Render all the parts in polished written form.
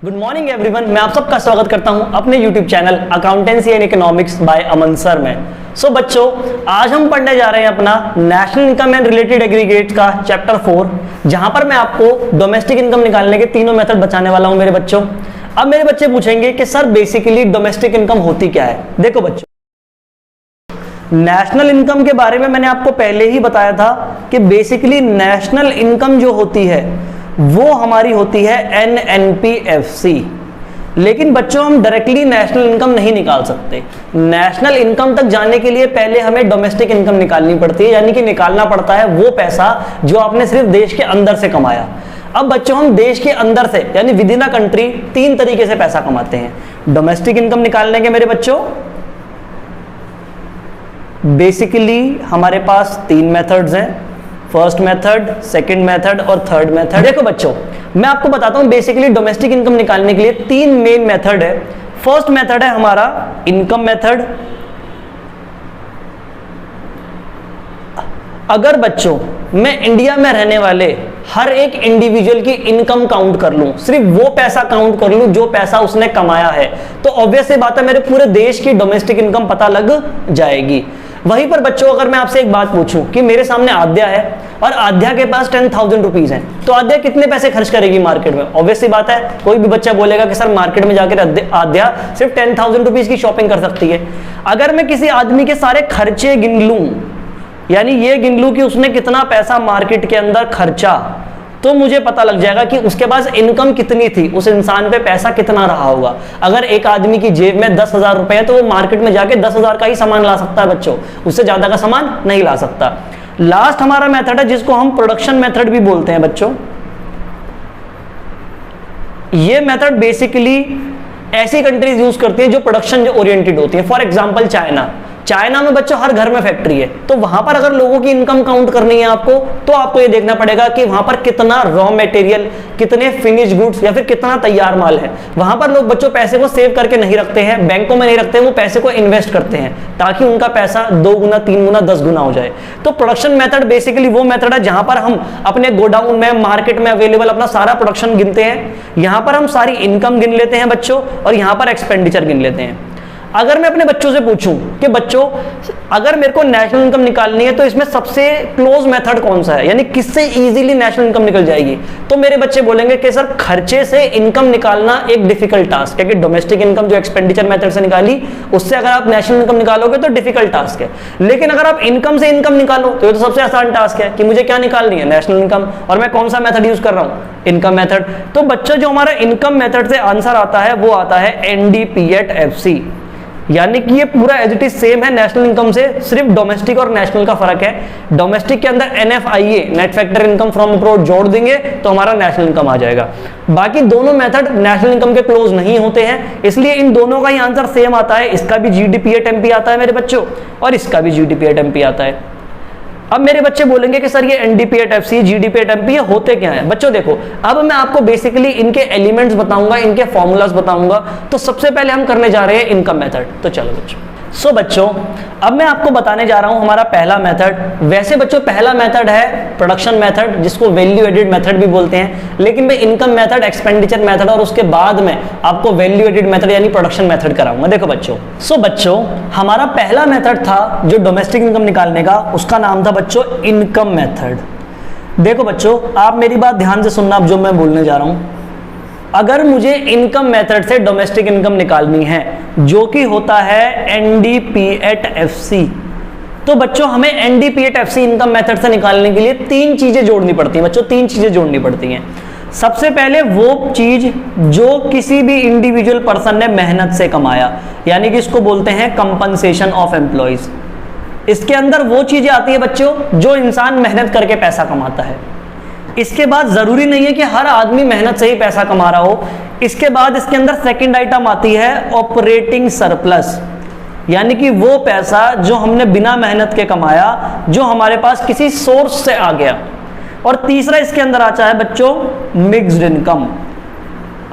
Good morning everyone, मैं आप सबका स्वागत करता हूं अपने YouTube channel accountancy and economics by Aman sir में। सो बच्चों, आज हम पढ़ने जा रहे हैं अपना national income and related aggregates का चैप्टर 4, जहां पर मैं आपको डोमेस्टिक इनकम निकालने के तीनों मेथड बताने वाला हूं मेरे बच्चों। अब मेरे बच्चे पूछेंगे कि सर बेसिकली डोमेस्टिक इनकम होती क्या है। देखो बच्चों, नेशनल इनकम के बारे में मैंने आपको पहले ही बताया था कि बेसिकली नेशनल इनकम जो होती है वो हमारी होती है NNPFC। लेकिन बच्चों, हम डायरेक्टली नेशनल इनकम नहीं निकाल सकते। नेशनल इनकम तक जाने के लिए पहले हमें डोमेस्टिक इनकम निकालनी पड़ती है, यानी कि निकालना पड़ता है वो पैसा जो आपने सिर्फ देश के अंदर से कमाया। अब बच्चों, हम देश के अंदर से यानी विद इन अ कंट्री तीन तरीके से पैसा कमाते हैं डोमेस्टिक इनकम निकालने के मेरे बच्चों। बेसिकली हमारे पास तीन मेथड्स हैं, फर्स्ट मेथड, सेकंड मेथड और थर्ड मेथड। देखो बच्चों, मैं आपको बताता हूं बेसिकली डोमेस्टिक इनकम निकालने के लिए तीन मेन मेथड है। फर्स्ट मेथड है हमारा इनकम मेथड। अगर बच्चों मैं इंडिया में रहने वाले हर एक इंडिविजुअल की इनकम काउंट कर लूं, सिर्फ वो पैसा काउंट कर लूं जो पैसा उसने कमाया है, तो ऑब्वियस सी बात है मेरे पूरे देश की डोमेस्टिक इनकम पता लग जाएगी। वहीं पर बच्चों, अगर मैं आपसे एक बात पूछूं कि मेरे सामने आद्या है और आद्या के पास 10,000 रुपीज है, तो आद्या कितने पैसे खर्च करेगी मार्केट में? ऑब्वियस सी बात है, कोई भी बच्चा बोलेगा कि सर मार्केट में जाकर आद्या सिर्फ 10,000 रुपीज की शॉपिंग कर सकती है। अगर मैं किसी आदमी के सारे खर्चे गिन लूं, यानी ये गिन लूं कि उसने कितना पैसा मार्केट के अंदर खर्चा, तो मुझे पता लग जाएगा कि उसके पास इनकम कितनी थी, उस इंसान पे पैसा कितना रहा होगा। अगर एक आदमी की जेब में 10,000 रुपए है तो वो मार्केट में जाके 10,000 का ही सामान ला सकता है बच्चों, उससे ज्यादा का सामान नहीं ला सकता। लास्ट हमारा मेथड है जिसको हम प्रोडक्शन मेथड भी बोलते हैं बच्चों। ये मेथड बेसिकली ऐसी कंट्रीज यूज करती है जो प्रोडक्शन ओरिएंटेड होती है। फॉर एग्जांपल चाइना में बच्चों हर घर में फैक्ट्री है, तो वहां पर अगर लोगों की इनकम काउंट करनी है आपको, तो आपको ये देखना पड़ेगा कि वहां पर कितना रॉ मटेरियल, कितने फिनिश गुड्स या फिर कितना तैयार माल है। वहां पर लोग बच्चों पैसे को सेव करके नहीं रखते हैं, बैंकों में नहीं रखते हैं, वो पैसे को इन्वेस्ट करते हैं ताकि उनका पैसा 2 गुना 3 गुना 10 गुना हो जाए। तो प्रोडक्शन मेथड बेसिकली वो मेथड है जहां पर हम अपने गोडाउन में, मार्केट में अवेलेबल अपना सारा प्रोडक्शन गिनते हैं। यहां पर हम सारी इनकम गिन लेते हैं बच्चों और यहां पर एक्सपेंडिचर गिन लेते हैं। अगर मैं अपने बच्चों से पूछूं कि बच्चों अगर मेरे को नेशनल इनकम निकालनी है तो इसमें सबसे क्लोज मेथड कौन सा है, यानी किससे इजीली नेशनल इनकम निकल जाएगी, तो मेरे बच्चे बोलेंगे कि सर खर्चे से इनकम निकालना एक डिफिकल्ट टास्क है। कि डोमेस्टिक इनकम जो एक्सपेंडिचर मेथड से निकाली, उससे अगर आप नेशनल इनकम निकालोगे तो डिफिकल्ट टास्क है। लेकिन अगर आप इनकम से इनकम निकालो तो ये तो सबसे आसान टास्क है कि मुझे क्या निकालनी है, नेशनल इनकम, और मैं कौन सा मेथड यूज कर रहा हूं, इनकम मेथड। तो बच्चों जो हमारा इनकम मेथड से आंसर आता है वो आता है NDPAT-FC, यानी कि ये पूरा एज इट इज सेम है नेशनल इनकम से, सिर्फ डोमेस्टिक और नेशनल का फर्क है। डोमेस्टिक के अंदर NFIA, net factor income from abroad, जोड़ देंगे तो हमारा नेशनल इनकम आ जाएगा। बाकी दोनों मेथड नेशनल इनकम के क्लोज नहीं होते हैं, इसलिए इन दोनों का ही आंसर सेम आता है। इसका भी GDPAT-MP आता है मेरे बच्चों और इसका भी GDPAT-MP आता है। अब मेरे बच्चे बोलेंगे कि सर ये NDPAT-FC, GDPAT-MP ये होते क्या है? बच्चों देखो, अब मैं आपको बेसिकली इनके एलिमेंट्स बताऊंगा, इनके फॉर्मूलाज बताऊंगा। तो सबसे पहले हम करने जा रहे हैं इनकम मेथड। तो चलो बच्चों, बच्चों अब मैं आपको बताने जा रहा हूं हमारा पहला मेथड। वैसे बच्चों पहला मेथड है प्रोडक्शन मेथड, जिसको वैल्यू एडेड मेथड भी बोलते हैं, लेकिन मैं इनकम मेथड, एक्सपेंडिचर मेथड और उसके बाद में आपको वैल्यू एडेड मेथड यानी प्रोडक्शन मेथड कराऊंगा। देखो बच्चों, बच्चों हमारा पहला मेथड था जो डोमेस्टिक इनकम निकालने का, उसका नाम था बच्चों इनकम मेथड। देखो बच्चों, आप मेरी बात ध्यान से सुनना अब जो मैं बोलने जा रहा हूं। अगर मुझे इनकम मेथड से डोमेस्टिक इनकम निकालनी है जो कि होता है NDPAT-FC, तो बच्चों हमें NDPAT-FC इनकम मेथड से निकालने के लिए तीन चीजें जोड़नी पड़ती हैं बच्चों, तीन चीजें जोड़नी पड़ती हैं। सबसे पहले वो चीज जो किसी भी इंडिविजुअल पर्सन ने मेहनत से कमाया, यानी कि इसको बोलते हैं कंपनसेशन ऑफ एम्प्लॉइज। इसके अंदर वो चीजें आती है बच्चों जो इंसान मेहनत करके पैसा कमाता है। इसके बाद जरूरी नहीं है कि हर आदमी मेहनत से ही पैसा कमा रहा हो। इसके बाद इसके अंदर सेकंड आइटम आती है ऑपरेटिंग सरप्लस, यानी कि वो पैसा जो हमने बिना मेहनत के कमाया, जो हमारे पास किसी सोर्स से आ गया। और तीसरा इसके अंदर आता है बच्चों मिक्स्ड इनकम।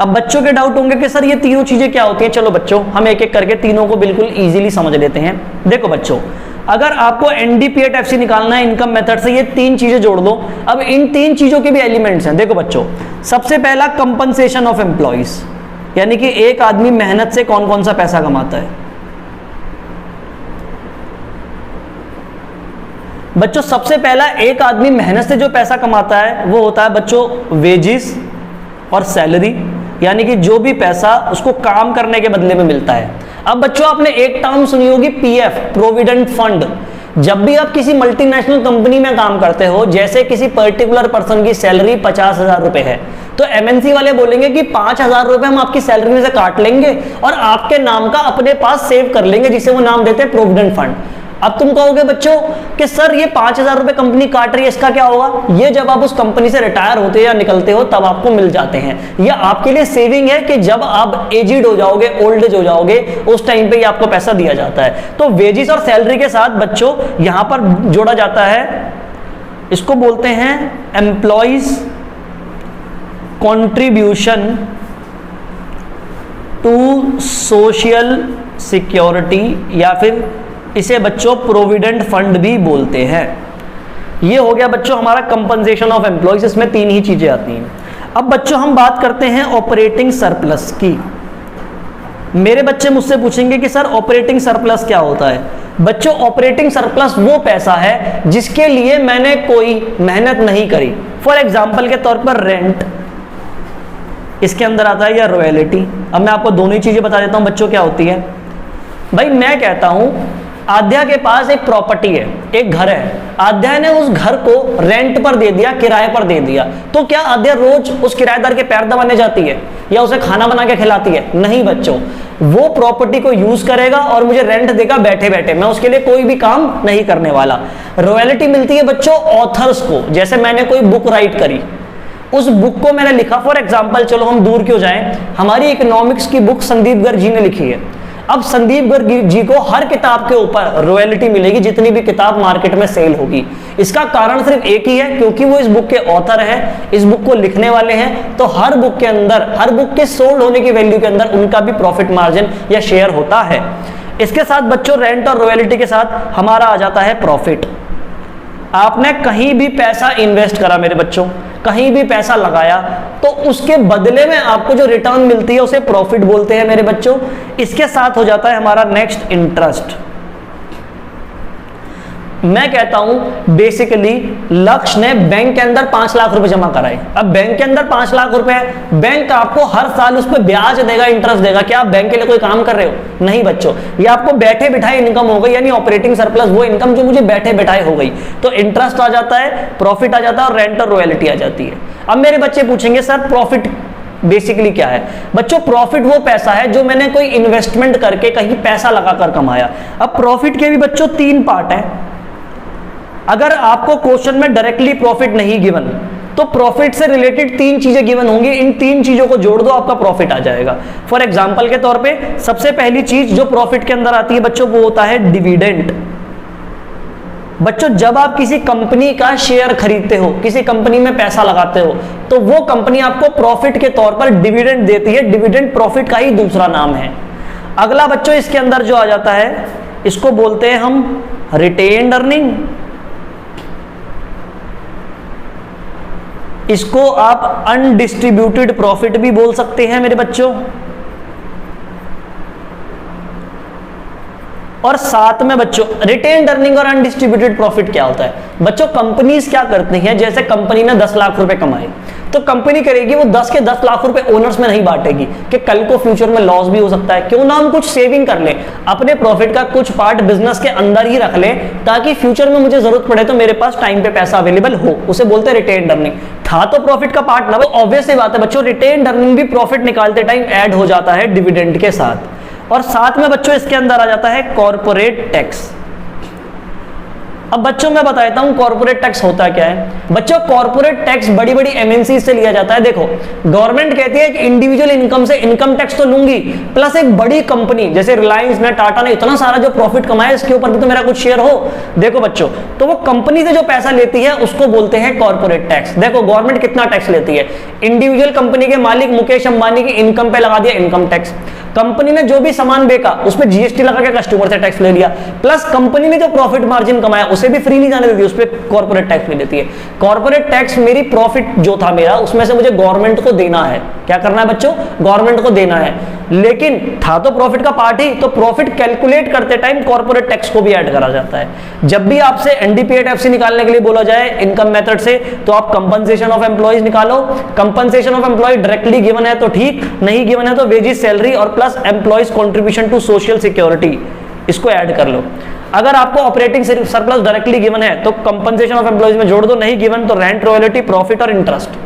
अब बच्चों के डाउट होंगे कि सर ये तीनों चीजें क्या होती हैं। चलो बच्चों, हम एक एक करके तीनों को बिल्कुल इजीली समझ लेते हैं। देखो बच्चों, अगर आपको NDPAT-FC निकालना है इनकम मेथड से, ये तीन चीजें जोड़ दो। अब इन तीन चीजों के भी एलिमेंट्स हैं। देखो बच्चों, सबसे पहला कंपनसेशन ऑफ एम्प्लॉइज, यानी कि एक आदमी मेहनत से कौन कौन सा पैसा कमाता है? बच्चों सबसे पहला एक आदमी मेहनत से जो पैसा कमाता है वो होता है बच्चों वेजिस और सैलरी, यानी कि जो भी पैसा उसको काम करने के बदले में मिलता है। अब बच्चों आपने एक टर्म सुनी होगी पीएफ, प्रोविडेंट फंड। जब भी आप किसी मल्टीनेशनल कंपनी में काम करते हो, जैसे किसी पर्टिकुलर पर्सन की सैलरी 50,000 रुपए है, तो एमएनसी वाले बोलेंगे कि 5,000 रुपए हम आपकी सैलरी में से काट लेंगे और आपके नाम का अपने पास सेव कर लेंगे, जिसे वो नाम देते हैं प्रोविडेंट फंड। अब तुम कहोगे बच्चों कि सर ये 5,000 रुपए कंपनी काट रही है, इसका क्या होगा? ये जब आप उस कंपनी से रिटायर होते हो या निकलते हो तब आपको मिल जाते हैं। ये आपके लिए सेविंग है कि जब आप एजिड हो जाओगे, ओल्ड एज हो जाओगे, उस टाइम पे ये आपको पैसा दिया जाता है। तो वेजिस और सैलरी के साथ बच्चों यहां पर जोड़ा जाता है, इसको बोलते हैं employees contribution to social security, या फिर इसे बच्चों प्रोविडेंट फंड भी बोलते हैं। ये हो गया बच्चों हमारा कंपनसेशन ऑफ एम्प्लॉइज, इसमें 3 ही चीजें आती हैं। अब बच्चों हम बात करते हैं ऑपरेटिंग सरप्लस की। मेरे बच्चे मुझसे पूछेंगे कि सर ऑपरेटिंग सरप्लस क्या होता है? बच्चों ऑपरेटिंग सरप्लस वो पैसा है जिसके लिए मैंने कोई मेहनत नहीं करी। फॉर एग्जाम्पल के तौर पर रेंट इसके अंदर आता है, या रॉयल्टी। अब मैं आपको दोनों ही चीजें बता देता हूं बच्चों क्या होती है। भाई मैं कहता हूं आद्या के पास एक प्रॉपर्टी है, एक घर है, आद्या ने उस घर को रेंट पर दे दिया, किराए पर दे दिया, तो क्या आद्या रोज उस किराएदार के पैर दबाने जाती है या उसे खाना बना के खिलाती है? नहीं बच्चों, वो प्रॉपर्टी को यूज करेगा और मुझे रेंट देगा बैठे बैठे, मैं उसके लिए कोई भी काम नहीं करने वाला। रॉयल्टी मिलती है बच्चों ऑथर्स को, जैसे मैंने कोई बुक राइट करी, उस बुक को मैंने लिखा, फॉर एग्जाम्पल चलो हम दूर क्यों जाएं, हमारी इकोनॉमिक्स की बुक संदीप गर्ग जी ने लिखी है। अब संदीप गर्ग जी को हर किताब के ऊपर रॉयल्टी मिलेगी जितनी भी किताब मार्केट में सेल होगी। इसका कारण सिर्फ एक ही है, क्योंकि वो इस बुक के ऑथर हैं, इस बुक को लिखने वाले हैं, तो हर बुक के अंदर, हर बुक के सोल्ड होने की वैल्यू के अंदर उनका भी प्रॉफिट मार्जिन या शेयर होता है। इसके साथ बच्चों रेंट और रॉयल्टी के साथ हमारा आ जाता है प्रॉफिट। आपने कहीं भी पैसा इन्वेस्ट करा मेरे बच्चों, कहीं भी पैसा लगाया, तो उसके बदले में आपको जो रिटर्न मिलती है उसे प्रॉफिट बोलते हैं मेरे बच्चों। इसके साथ हो जाता है हमारा नेक्स्ट इंटरेस्ट। मैं कहता हूं बेसिकली लक्ष्य ने बैंक के अंदर 5 लाख रुपए जमा कराए। अब बैंक के अंदर 5 लाख रुपए है, बैंक आपको हर साल उस पर ब्याज देगा, इंटरेस्ट देगा। क्या आप बैंक के लिए कोई काम कर रहे हो? नहीं बच्चों, ये आपको बैठे बिठाए इनकम हो गई, यानी ऑपरेटिंग सरप्लस वो इनकम जो मुझे बैठे बिठाए हो गई। तो इंटरेस्ट आ जाता है, प्रॉफिट आ जाता है और रेंट और रॉयल्टी आ जाती है। अब मेरे बच्चे पूछेंगे सर प्रॉफिट बेसिकली क्या है? बच्चों प्रॉफिट वो पैसा है जो मैंने कोई इन्वेस्टमेंट करके कहीं पैसा लगाकर कमाया। अब प्रॉफिट के भी बच्चों 3 पार्ट है। अगर आपको क्वेश्चन में डायरेक्टली प्रॉफिट नहीं गिवन, तो प्रॉफिट से रिलेटेड 3 चीजें गिवन होंगी, इन 3 चीजों को जोड़ दो, आपका प्रॉफिट आ जाएगा। फॉर एग्जांपल के तौर पे सबसे पहली चीज जो प्रॉफिट के अंदर आती है बच्चों वो होता है डिविडेंड। बच्चों जब आप किसी कंपनी का शेयर खरीदते हो, किसी कंपनी में पैसा लगाते हो, तो वो कंपनी आपको प्रॉफिट के तौर पर डिविडेंड देती है। डिविडेंड प्रॉफिट का ही दूसरा नाम है। अगला बच्चों इसके अंदर जो आ जाता है, इसको बोलते हैं हम रिटेन्ड अर्निंग। इसको आप अनडिस्ट्रीब्यूटेड प्रॉफिट भी बोल सकते हैं मेरे बच्चों। और साथ में बच्चों रिटेन्ड अर्निंग और अनडिस्ट्रीब्यूटेड प्रॉफिट क्या होता है? बच्चों कंपनीज क्या करती हैं, जैसे कंपनी ने 10 लाख रुपए कमाए, तो कंपनी करेगी वो 10 के 10 लाख रुपए ओनर्स में नहीं बांटेगी कि कल को फ्यूचर में लॉस भी हो सकता है। क्यों ना हम कुछ सेविंग कर लें, अपने प्रॉफिट का कुछ पार्ट बिजनेस के अंदर ही रख लें, ताकि फ्यूचर में मुझे जरूरत पड़े तो मेरे पास टाइम पे पैसा अवेलेबल हो। उसे बोलते हैं रिटेन्ड अर्निंग। था तो प्रॉफिट का पार्ट ना, वो ऑब्वियस सी बात है बच्चों, रिटेन्ड अर्निंग भी प्रॉफिट निकालते टाइम ऐड हो जाता है डिविडेंड के साथ। और साथ में बच्चों इसके अंदर आ जाता है कॉर्पोरेट टैक्स। अब बच्चों मैं बता देता हूं कॉर्पोरेट टैक्स होता क्या है। बच्चों कॉर्पोरेट टैक्स बड़ी बड़ी एमएनसी से लिया जाता है। देखो गवर्नमेंट कहती है कि इंडिविजुअल इनकम से इनकम टैक्स तो लूंगी, प्लस एक बड़ी कंपनी जैसे रिलायंस ने, टाटा ने इतना सारा जो प्रॉफिट कमाया, इसके ऊपर भी तो मेरा कुछ शेयर हो। देखो बच्चों, तो वो कंपनी से जो पैसा लेती है उसको बोलते हैं कॉर्पोरेट टैक्स। देखो गवर्नमेंट कितना टैक्स लेती है, इंडिविजुअल कंपनी के मालिक मुकेश अंबानी की इनकम पे लगा दिया इनकम टैक्स, कंपनी ने जो भी सामान बेचा उस पर जीएसटी लगा के कस्टमर से टैक्स ले लिया, प्लस कंपनी ने जो प्रॉफिट मार्जिन कमाया उसे भी फ्री नहीं जाने देती, उस पर कॉर्पोरेट टैक्स ले लेती है। कॉर्पोरेट टैक्स मेरी प्रॉफिट जो था मेरा उसमें से मुझे गवर्नमेंट को देना है। क्या करना है बच्चों? गवर्नमेंट को देना है, लेकिन था तो प्रॉफिट का पार्ट ही, तो प्रॉफिट कैलकुलेट करते टाइम कॉर्पोरेट टैक्स को भी ऐड करा जाता है। जब भी आपसे एनडीपीएट एफसी निकालने के लिए बोला जाए इनकम मेथड से, तो आप कंपनसेशन ऑफ एम्प्लॉइज निकालो। Compensation of employee directly given है तो ठीक, नहीं गिवन है तो वेजेस, सैलरी और plus employees contribution to social security, इसको ऐड कर लो। अगर आपको ऑपरेटिंग सरप्लस डायरेक्टली गिवन है तो कंपनसेशन ऑफ एम्प्लॉइज में जोड़ दो, नहीं गिवन तो रेंट, रॉयल्टी, प्रॉफिट और इंटरेस्ट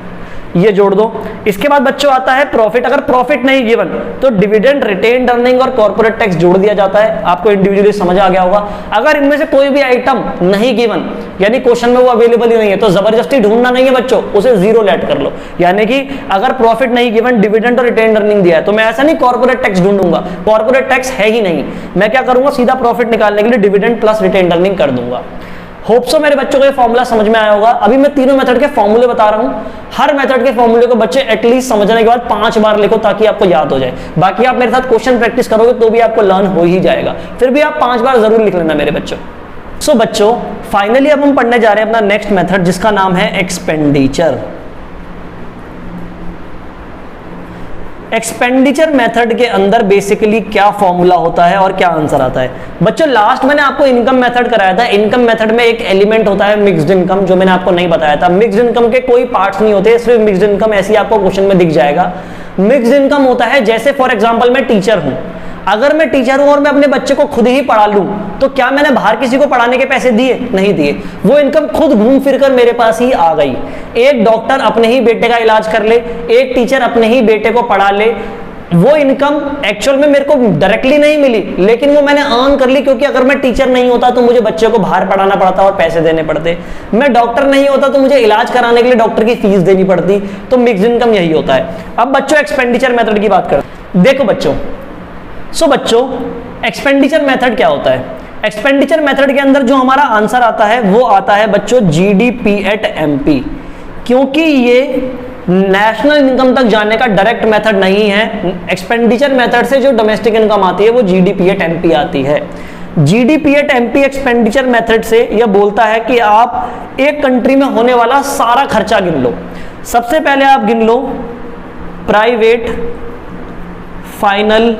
ये जोड़ दो। इसके बाद बच्चों आता है प्रॉफिट। अगर प्रॉफिट नहीं गिवन तो डिविडेंड, रिटेन्ड अर्निंग और कॉर्पोरेट टैक्स जोड़ दिया जाता है। आपको इंडिविजुअली समझ आ गया होगा। अगर इनमें से कोई भी आइटम नहीं गिवन, यानी क्वेश्चन में वो अवेलेबल ही नहीं है, तो जबरदस्ती ढूंढना नहीं है बच्चों, उसे जीरो लेट कर लो। यानी कि अगर प्रॉफिट नहीं गिवन, डिविडेंड और रिटेन्ड अर्निंग दिया है, तो मैं ऐसा नहीं कॉर्पोरेट टैक्स ढूंढूंगा, कॉर्पोरेट टैक्स है ही नहीं, मैं क्या करूंगा, सीधा प्रॉफिट निकालने के लिए डिविडेंड प्लस रिटेन्ड अर्निंग कर दूंगा। होप सो मेरे बच्चों को ये फॉर्मूला समझ में आया होगा। अभी मैं तीनों मेथड के फॉर्मूले बता रहा हूं, हर मेथड के फॉर्मूले को बच्चे एटलीस्ट समझने के बाद 5 बार लिखो ताकि आपको याद हो जाए। बाकी आप मेरे साथ क्वेश्चन प्रैक्टिस करोगे तो भी आपको लर्न हो ही जाएगा, फिर भी आप 5 बार जरूर लिख लेना मेरे बच्चों। सो बच्चों फाइनली अब हम पढ़ने जा रहे हैं अपना नेक्स्ट मेथड, जिसका नाम है एक्सपेंडिचर। एक्सपेंडिचर मेथड के अंदर बेसिकली क्या फॉर्मूला होता है और क्या आंसर आता है बच्चों? लास्ट मैंने आपको इनकम मेथड कराया था। इनकम मेथड में एक एलिमेंट होता है मिक्स्ड इनकम, जो मैंने आपको नहीं बताया था। मिक्स्ड इनकम के कोई पार्ट्स नहीं होते, सिर्फ मिक्स्ड इनकम ऐसे ही आपको क्वेश्चन में दिख जाएगा। मिक्स्ड इनकम होता है जैसे फॉर एग्जांपल मैं टीचर हूं, अगर मैं टीचर हूं और मैं अपने बच्चे को खुद ही पढ़ा लूं, तो क्या मैंने बाहर किसी को पढ़ाने के पैसे दिए? नहीं दिए। वो इनकम खुद घूम फिर कर मेरे पास ही आ गई। एक डॉक्टर अपने ही बेटे का इलाज कर ले, एक टीचर अपने ही बेटे को पढ़ा ले, वो इनकम एक्चुअल में मेरे को डायरेक्टली नहीं मिली, लेकिन वो मैंने अर्न कर ली, क्योंकि अगर मैं टीचर नहीं होता तो मुझे बच्चे को बाहर पढ़ाना पड़ता और पैसे देने पड़ते। मैं डॉक्टर नहीं होता तो मुझे इलाज कराने के लिए डॉक्टर की फीस देनी पड़ती। तो मिक्स्ड इनकम यही होता है। अब बच्चों एक्सपेंडिचर मेथड की बात करें। देखो बच्चों, बच्चों एक्सपेंडिचर मेथड क्या होता है? एक्सपेंडिचर मेथड के अंदर जो हमारा आंसर आता है वो आता है बच्चों जीडीपी एट एमपी, क्योंकि ये नेशनल इनकम तक जाने का डायरेक्ट मेथड नहीं है। एक्सपेंडिचर मेथड से जो डोमेस्टिक इनकम आती है वो जीडीपी एट एमपी आती है। GDP at MP expenditure method से यह बोलता है कि आप एक कंट्री में होने वाला सारा खर्चा गिन लो। सबसे पहले आप गिन लो प्राइवेट फाइनल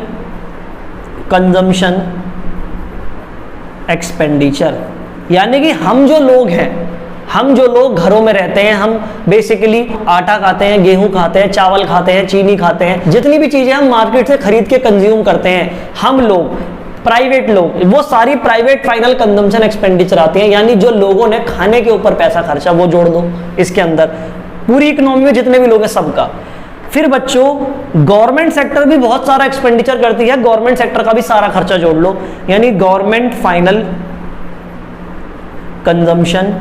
कंजम्पशन एक्सपेंडिचर, यानी कि हम जो लोग घरों में रहते हैं, हम बेसिकली आटा खाते हैं, गेहूं खाते हैं, चावल खाते हैं, चीनी खाते हैं, जितनी भी चीजें हम मार्केट से खरीद के कंज्यूम करते हैं, हम लोग प्राइवेट लोग, वो सारी प्राइवेट फाइनल कंजम्पशन एक्सपेंडिचर आती है। यानी जो लोगों ने खाने के ऊपर पैसा खर्चा वो जोड़ दो इसके अंदर, पूरी इकोनॉमी में जितने भी लोग हैं सबका। फिर बच्चों गवर्नमेंट सेक्टर भी बहुत सारा एक्सपेंडिचर करती है, गवर्नमेंट सेक्टर का भी सारा खर्चा जोड़ लो, यानी गवर्नमेंट फाइनल कंजम्पशन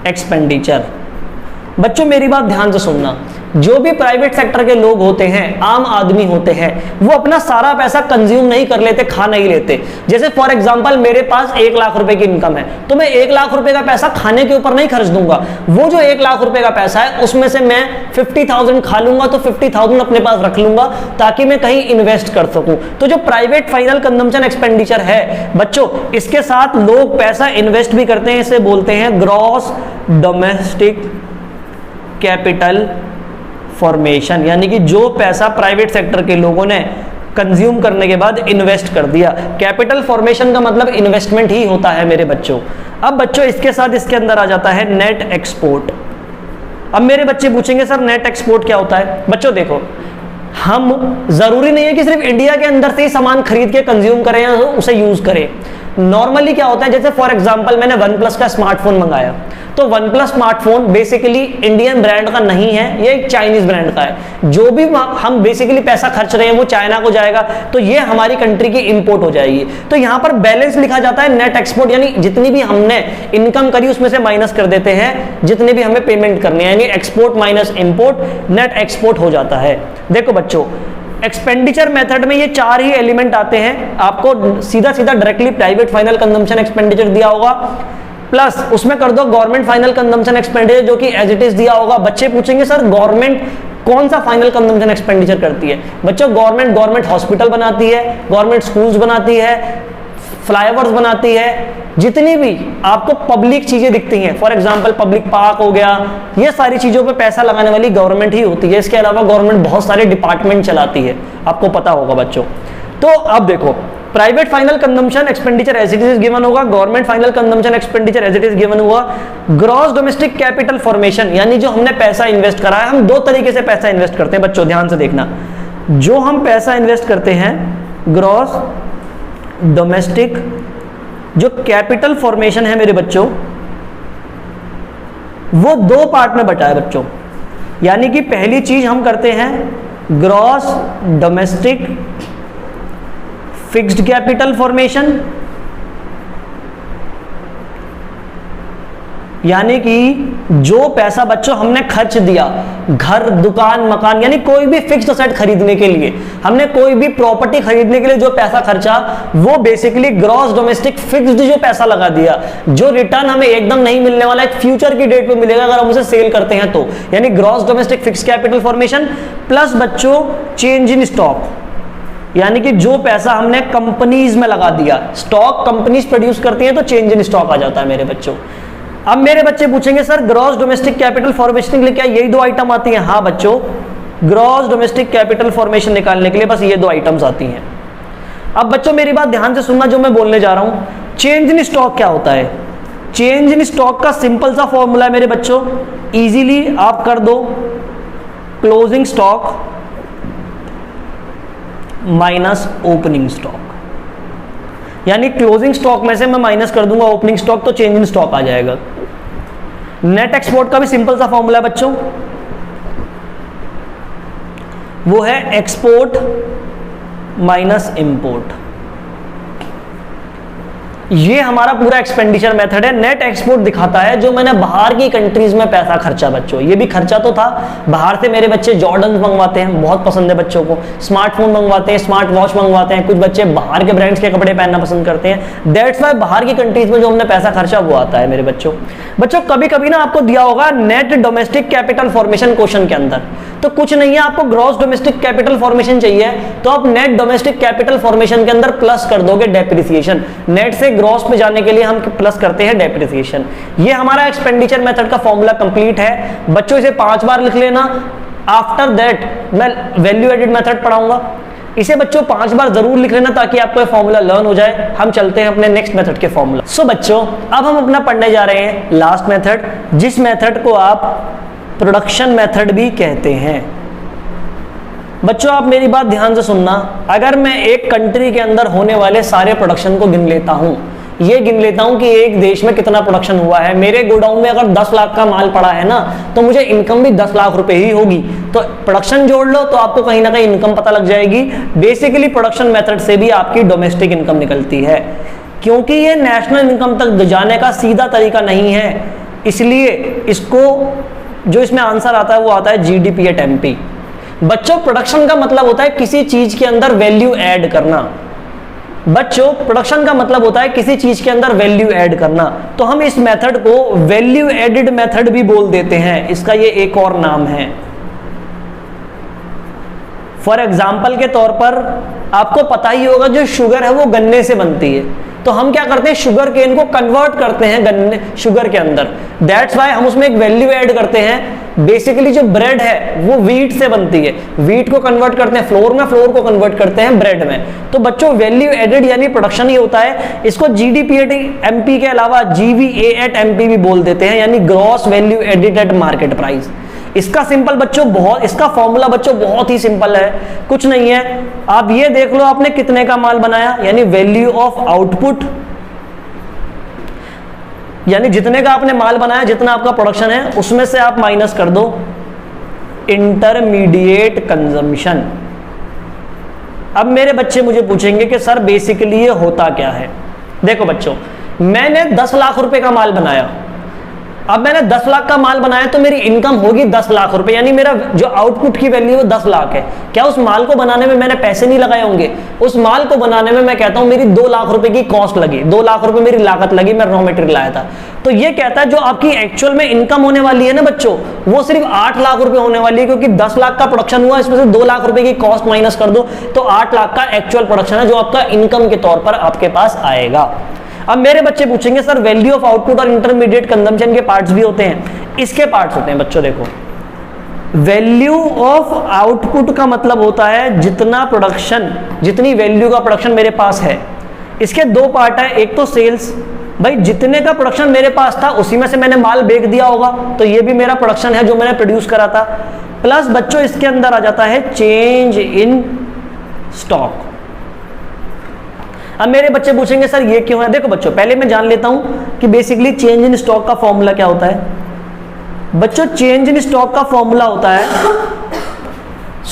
एक्सपेंडिचर। बच्चों मेरी बात ध्यान से सुनना, जो भी प्राइवेट सेक्टर के लोग होते हैं, आम आदमी होते हैं, वो अपना सारा पैसा कंज्यूम नहीं कर लेते, खा नहीं लेते। जैसे फॉर एग्जांपल मेरे पास 1 लाख रुपए की इनकम है, तो मैं 1 लाख रुपए का पैसा खाने के ऊपर नहीं खर्च दूंगा। वो जो 1 लाख रुपए का पैसा है उसमें से मैं 50,000 खा लूंगा, तो 50,000 अपने पास रख लूंगा ताकि मैं कहीं इन्वेस्ट कर सकूं। तो जो प्राइवेट फाइनल कंजम्पशन एक्सपेंडिचर है बच्चों, इसके साथ लोग पैसा इन्वेस्ट भी करते हैं, इसे बोलते हैं ग्रॉस डोमेस्टिक कैपिटल फॉर्मेशन। यानी कि जो पैसा प्राइवेट सेक्टर के लोगों ने कंज्यूम करने के बाद इन्वेस्ट कर दिया। कैपिटल फॉर्मेशन का मतलब इन्वेस्टमेंट ही होता है मेरे बच्चों। अब बच्चों इसके साथ इसके अंदर आ जाता है नेट एक्सपोर्ट। अब मेरे बच्चे पूछेंगे सर नेट एक्सपोर्ट क्या होता है? बच्चों देखो, हम जरूरी नहीं है कि सिर्फ इंडिया के अंदर से ही सामान खरीद के कंज्यूम करें या उसे यूज करें। नॉर्मली क्या होता है, जैसे फॉर एग्जांपल मैंने OnePlus का स्मार्टफोन मंगाया, तो OnePlus smartphone basically Indian brand का नहीं है, ये एक चाइनीज ब्रांड का है। जो भी हम बेसिकली पैसा खर्च रहे हैं वो चाइना को जाएगा, तो ये हमारी कंट्री की इंपोर्ट हो जाएगी। तो यहाँ पर बैलेंस लिखा जाता है नेट एक्सपोर्ट, यानी जितनी भी हमने इनकम करी उसमें से माइनस कर देते हैं जितने भी हमें पेमेंट करनी है, यानी export minus import, net export हो जाता है। देखो बच्चों एक्सपेंडिचर मेथड में ये 4 ही एलिमेंट आते हैं। आपको सीधा सीधा directly private final consumption expenditure दिया होगा, प्लस उसमें कर दो गवर्नमेंट फाइनल कंजम्पशन एक्सपेंडिचर जो कि एज इट इज दिया होगा। बच्चे पूछेंगे सर गवर्नमेंट कौन सा फाइनल कंजम्पशन एक्सपेंडिचर करती है बच्चों? गवर्नमेंट हॉस्पिटल बनाती है, गवर्नमेंट स्कूल्स बनाती है, फ्लाईओवर्स बनाती है, जितनी भी आपको पब्लिक चीजें दिखती हैं, फॉर एग्जांपल पब्लिक पार्क हो गया, ये सारी चीजों पे पैसा लगाने वाली गवर्नमेंट ही होती है। इसके अलावा गवर्नमेंट बहुत सारे डिपार्टमेंट चलाती है, आपको पता होगा बच्चों। तो अब देखो, private final consumption expenditure as it is given होगा, government final consumption expenditure as it is given हुआ। ग्रॉस डोमेस्टिक कैपिटल फॉर्मेशन, यानी जो हमने पैसा इन्वेस्ट करा है, हम दो तरीके से पैसा इन्वेस्ट करते हैं बच्चों, ध्यान से देखना। जो हम पैसा इन्वेस्ट करते हैं, ग्रॉस डोमेस्टिक जो कैपिटल फॉर्मेशन है मेरे बच्चों, वो दो पार्ट में बटा है बच्चों। यानी कि पहली चीज हम करते हैं gross domestic fixed capital formation, यानी कि जो पैसा बच्चों हमने खर्च दिया घर, दुकान, मकान, यानी कोई भी फिक्स्ड असेट खरीदने के लिए, हमने कोई भी प्रॉपर्टी खरीदने के लिए जो पैसा खर्चा, वो बेसिकली ग्रॉस डोमेस्टिक फिक्स्ड जो पैसा लगा दिया, जो रिटर्न हमें एकदम नहीं मिलने वाला, एक फ्यूचर की डेट पे मिलेगा अगर हम उसे सेल करते हैं तो, यानी gross domestic fixed capital formation plus बच्चों चेंज इन स्टॉक, यानी कि जो पैसा हमने कंपनीज में लगा दिया, स्टॉक कंपनीज प्रोड्यूस करती हैं तो चेंज इन स्टॉक आ जाता है मेरे बच्चों। अब मेरे बच्चे पूछेंगे sir gross domestic capital formation के लिए क्या यही दो आइटम आती हैं? हाँ बच्चों, ग्रॉस डोमेस्टिक कैपिटल फॉर्मेशन निकालने के लिए बस ये दो आइटम्स आती हैं। अब बच्चों मेरी बात ध्यान से सुनना, जो मैं बोलने जा रहा हूं। चेंज इन स्टॉक क्या होता है? चेंज इन स्टॉक का सिंपल सा फॉर्मूला है मेरे बच्चों, इजीली आप कर दो, closing stock minus opening stock, यानी क्लोजिंग स्टॉक में से मैं माइनस कर दूंगा ओपनिंग स्टॉक तो चेंज इन स्टॉक आ जाएगा। नेट एक्सपोर्ट का भी सिंपल सा फॉर्मूला है बच्चों, वो है एक्सपोर्ट माइनस इंपोर्ट। ये हमारा पूरा एक्सपेंडिचर मेथड है। नेट एक्सपोर्ट दिखाता है जो मैंने बाहर की कंट्रीज में पैसा खर्चा बच्चों, ये भी खर्चा तो था। बाहर से मेरे बच्चे जॉर्डन मंगवाते हैं, बहुत पसंद है बच्चों को, स्मार्टफोन मंगवाते हैं, स्मार्ट वॉच मंगवाते हैं, कुछ बच्चे बाहर के ब्रांड्स के कपड़े पहनना पसंद करते हैं। दैट्स वाई बाहर की कंट्रीज में जो हमने पैसा खर्चा वो आता है मेरे बच्चों। बच्चों कभी कभी ना आपको दिया होगा net domestic capital formation question के अंदर, तो कुछ नहीं है, आपको ग्रॉस डोमेस्टिक कैपिटल फॉर्मेशन चाहिए तो आप नेट डोमेस्टिक कैपिटल फॉर्मेशन के अंदर प्लस कर दोगे डेप्रिसिएशन। नेट से ग्रॉस पे जाने के लिए हम प्लस करते हैं डेप्रिसिएशन। ये हमारा एक्सपेंडिचर मेथड का फॉर्मूला कंप्लीट है बच्चों, इसे 5 बार लिख लेना। आफ्टर दैट मैं वैल्यू एडेड मेथड पढ़ाऊंगा, इसे बच्चों 5 बार जरूर लिख लेना ताकि आपको ये फॉर्मूला लर्न हो जाए। हम चलते हैं अपने नेक्स्ट मेथड के फॉर्मूला। सो बच्चों अब हम अपना पढ़ने जा रहे हैं लास्ट मेथड, जिस मेथड को आप प्रोडक्शन मेथड भी कहते हैं। बच्चों आप मेरी बात ध्यान से सुनना, अगर मैं एक कंट्री के अंदर होने वाले सारे प्रोडक्शन को गिन लेता हूं, ये गिन लेता हूं कि एक देश में कितना प्रोडक्शन हुआ है, मेरे गोडाउन में अगर 10 लाख का माल पड़ा है ना, तो मुझे इनकम भी 10 लाख रुपए ही होगी। तो प्रोडक्शन जोड़ लो तो आपको कहीं ना कहीं इनकम पता लग जाएगी। बेसिकली प्रोडक्शन मेथड से भी आपकी डोमेस्टिक इनकम निकलती है, क्योंकि ये नेशनल इनकम तक जाने का सीधा तरीका नहीं है, इसलिए इसको जो इसमें आंसर आता है वो आता है जीडीपी एट एमपी। बच्चों प्रोडक्शन का मतलब होता है किसी चीज के अंदर वैल्यू ऐड करना। बच्चों प्रोडक्शन का मतलब होता है किसी चीज के अंदर वैल्यू ऐड करना, तो हम इस मेथड को वैल्यू एडेड मेथड भी बोल देते हैं, इसका ये एक और नाम है। फॉर एग्जाम्पल के तौर पर आपको पता ही होगा जो शुगर है वो गन्ने से बनती है, तो हम क्या करते हैं शुगर केन को कन्वर्ट करते हैं गन्ने शुगर के अंदर। दैट्स वाई हम उसमें एक वैल्यू ऐड करते हैं। बेसिकली जो ब्रेड है वो व्हीट से बनती है, व्हीट को कन्वर्ट करते हैं फ्लोर में, फ्लोर को कन्वर्ट करते हैं ब्रेड में। तो बच्चों वैल्यू एडेड यानी प्रोडक्शन ही होता है। इसको जीडीपी एट एमपी के अलावा जीवीए एट एमपी भी बोल देते हैं, यानी gross value added at market price. इसका सिंपल बच्चों इसका फॉर्मूला बच्चों बहुत ही सिंपल है, कुछ नहीं है। आप ये देख लो आपने कितने का माल बनाया, यानी वैल्यू ऑफ आउटपुट, यानी जितने का आपने माल बनाया, जितना आपका प्रोडक्शन है, उसमें से आप माइनस कर दो इंटरमीडिएट कंजम्पशन। अब मेरे बच्चे मुझे पूछेंगे कि सर बेसिकली ये होता क्या है। देखो बच्चों मैंने 10 लाख रुपए का माल बनाया, अब मैंने 10 लाख का माल बनाया तो मेरी इनकम होगी 10 लाख रुपए, यानी मेरा जो आउटपुट की वैल्यू है 10 लाख है। क्या उस माल को बनाने में मैंने पैसे नहीं लगाए होंगे? उस माल को बनाने में मैं कहता हूं मेरी 2 लाख रुपए की कॉस्ट लगी, 2 लाख रुपए मेरी लागत लगी, मैं रॉ मटेरियल लाया था। तो ये कहता है जो आपकी एक्चुअल में इनकम होने वाली है ना बच्चों, वो सिर्फ 8 लाख रुपए होने वाली है, क्योंकि 10 लाख का प्रोडक्शन हुआ, इसमें से 2 लाख रुपए की कॉस्ट माइनस कर दो तो 8 लाख का एक्चुअल प्रोडक्शन है जो आपका इनकम के तौर पर आपके पास आएगा। अब मेरे बच्चे पूछेंगे सर वैल्यू ऑफ आउटपुट और इंटरमीडिएट कंजम्पशन के पार्ट्स भी होते हैं? इसके पार्ट्स होते हैं बच्चों। देखो, वैल्यू ऑफ आउटपुट का मतलब होता है जितना प्रोडक्शन, जितनी वैल्यू का प्रोडक्शन मेरे पास है। इसके 2 पार्ट है, एक तो सेल्स, भाई जितने का प्रोडक्शन मेरे पास था उसी में से मैंने माल बेच दिया होगा, तो ये भी मेरा प्रोडक्शन है जो मैंने प्रोड्यूस करा था। प्लस बच्चों इसके अंदर आ जाता है चेंज इन स्टॉक। अब मेरे बच्चे पूछेंगे सर ये क्यों है? देखो बच्चों, पहले मैं जान लेता हूं कि बेसिकली चेंज इन स्टॉक का फॉर्मूला क्या होता है। बच्चों चेंज इन स्टॉक का फॉर्मूला होता है,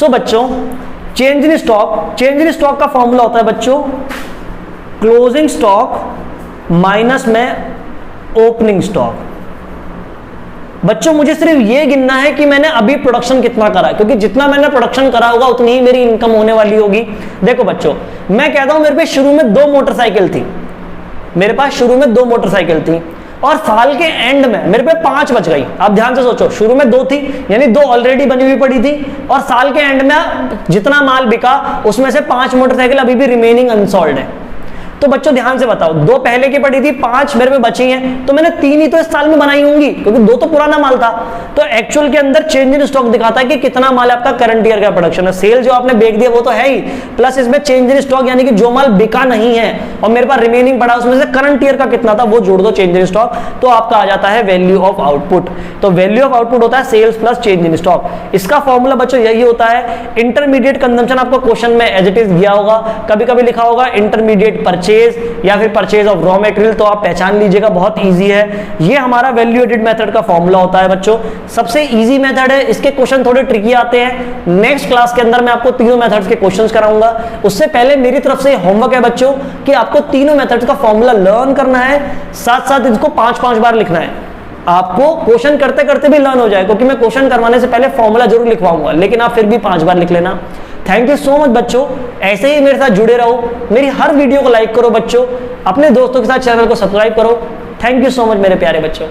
बच्चों चेंज इन स्टॉक का फॉर्मूला होता है बच्चों क्लोजिंग स्टॉक माइनस में ओपनिंग स्टॉक। बच्चों मुझे सिर्फ ये गिनना है कि मैंने अभी प्रोडक्शन कितना करा, क्योंकि जितना मैंने प्रोडक्शन करा होगा उतनी ही मेरी इनकम होने वाली होगी। देखो बच्चों, मैं कहता हूं मेरे पे शुरू में 2 मोटरसाइकिल थी, मेरे पास शुरू में 2 मोटरसाइकिल थी और साल के एंड में मेरे पे 5 बच गई। आप ध्यान से सोचो, शुरू में 2 थी, यानी 2 ऑलरेडी बनी हुई पड़ी थी, और साल के एंड में जितना माल बिका उसमें से 5 मोटरसाइकिल अभी भी रिमेनिंग अनसोल्ड है। तो बच्चों ध्यान से बताओ, 2 पहले की पड़ी थी, 5 मेरे पे बची हैं, तो मैंने 3 ही तो इस साल में बनाई होंगी, क्योंकि 2 तो पुराना माल था। तो एक्चुअल के अंदर चेंज इन स्टॉक दिखाता है कि कितना माल आपका करंट ईयर का प्रोडक्शन है। सेल जो आपने बेच दिया वो तो है ही, प्लस इसमें चेंज इन स्टॉक यानी कि जो माल बिका नहीं है और मेरे पास रिमेनिंग पड़ा उसमें से करंट ईयर का कितना था वो जोड़ दो चेंज इन स्टॉक, तो आपका आ जाता है वैल्यू ऑफ आउटपुट। तो वैल्यू ऑफ आउटपुट होता है sales plus change in stock. इसका फॉर्मूला बच्चों यही होता है। इंटरमीडिएट कंजम्पशन आपको क्वेश्चन में एज इट इज दिया होगा, कभी कभी लिखा होगा इंटरमीडिएट परचेज या फिर परचेज ऑफ रॉ मटेरियल, तो आप पहचान लीजिएगा, बहुत इजी है। ये हमारा वैल्यू एडेड मेथड का फॉर्मूला होता है बच्चों, सबसे इजी मेथड है। इसके क्वेश्चन थोड़े ट्रिकी आते हैं। नेक्स्ट क्लास के अंदर मैं आपको तीनों मेथड्स के क्वेश्चंस कराऊंगा। उससे पहले मेरी तरफ से होमवर्क है बच्चों कि आपको तीनों मेथड्स का फॉर्मूला लर्न करना है, साथ साथ इसको 5-5 बार लिखना है। आपको क्वेश्चन करते करते भी लर्न हो जाए, क्योंकि मैं क्वेश्चन करवाने से पहले फॉर्मूला जरूर लिखवाऊंगा, लेकिन आप फिर भी 5 बार लिख लेना। थैंक यू सो मच बच्चों, ऐसे ही मेरे साथ जुड़े रहो, मेरी हर वीडियो को लाइक करो बच्चों, अपने दोस्तों के साथ चैनल को सब्सक्राइब करो। थैंक यू सो मच मेरे प्यारे बच्चों।